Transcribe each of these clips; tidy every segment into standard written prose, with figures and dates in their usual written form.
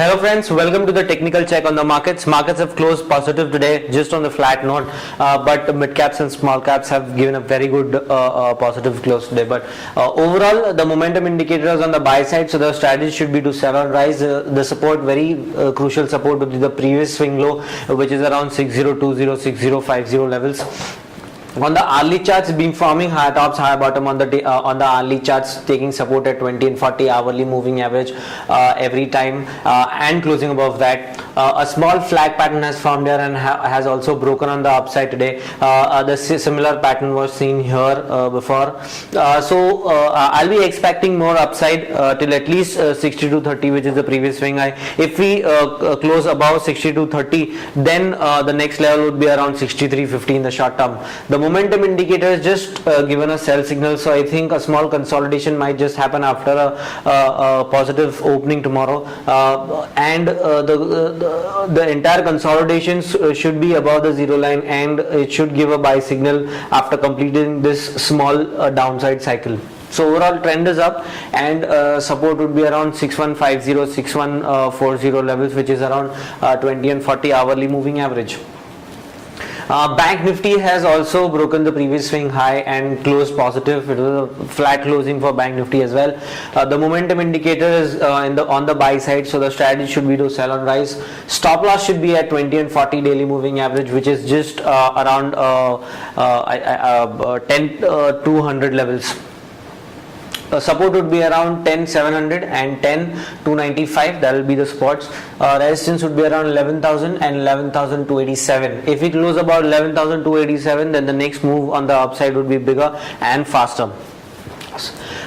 Hello friends, welcome to the technical check on the markets. Markets have closed positive today, just on the flat note, but mid caps and small caps have given a very good positive close today. But overall, the momentum indicators on the buy side, so the strategy should be to sell on rise. The support, very crucial support, would be the previous swing low, which is around 6020, 6050 levels. On the hourly charts, been forming high tops, high bottom on the hourly charts, taking support at 20 and 40 hourly moving average every time, and closing above that. A small flag pattern has formed here and has also broken on the upside today. The similar pattern was seen here before. So I'll be expecting more upside till at least 62.30, which is the previous swing high. If we close above 62.30, then the next level would be around 63.50 in the short term. The momentum indicator is just given a sell signal, so I think a small consolidation might just happen after a positive opening tomorrow, and the entire consolidation should be above the zero line, and it should give a buy signal after completing this small downside cycle. So overall trend is up, and support would be around 6150, 6140 levels, which is around 20 and 40 hourly moving average. Bank Nifty has also broken the previous swing high and closed positive. It was a flat closing for Bank Nifty as well. The momentum indicator is on the buy side, so the strategy should be to sell on rise. Stop loss should be at 20 and 40 daily moving average, which is just around 10,200 levels. Support would be around 10,700 and 10,295. That will be the spots. Resistance would be around 11,000 and 11,287. If we close about 11,287, then the next move on the upside would be bigger and faster.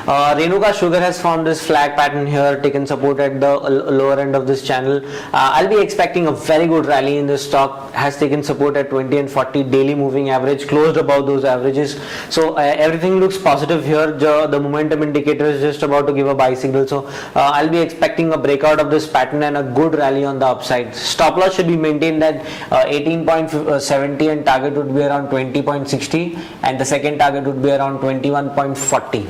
Renuka Sugar has formed this flag pattern here, taken support at the lower end of this channel. I'll be expecting a very good rally in this stock. Has taken support at 20 and 40 daily moving average, closed above those averages. So everything looks positive here. The momentum indicator is just about to give a buy signal. So I'll be expecting a breakout of this pattern and a good rally on the upside. Stop loss should be maintained at 18.70 and target would be around 20.60, and the second target would be around 21.40.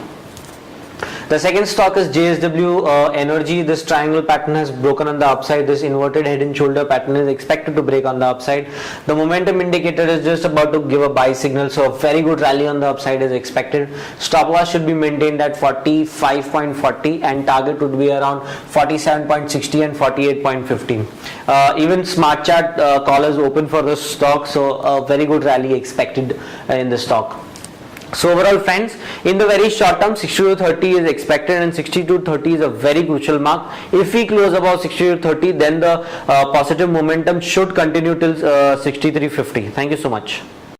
The second stock is JSW Energy. This triangle pattern has broken on the upside. This inverted head and shoulder pattern is expected to break on the upside. The momentum indicator is just about to give a buy signal, so a very good rally on the upside is expected. Stop loss should be maintained at 45.40 and target would be around 47.60 and 48.15. Even smart chart call is open for this stock, so a very good rally expected in the stock. So overall friends, in the very short term, 62.30 is expected, and 62.30 is a very crucial mark. If we close above 62.30, then the positive momentum should continue till 63.50. Thank you so much.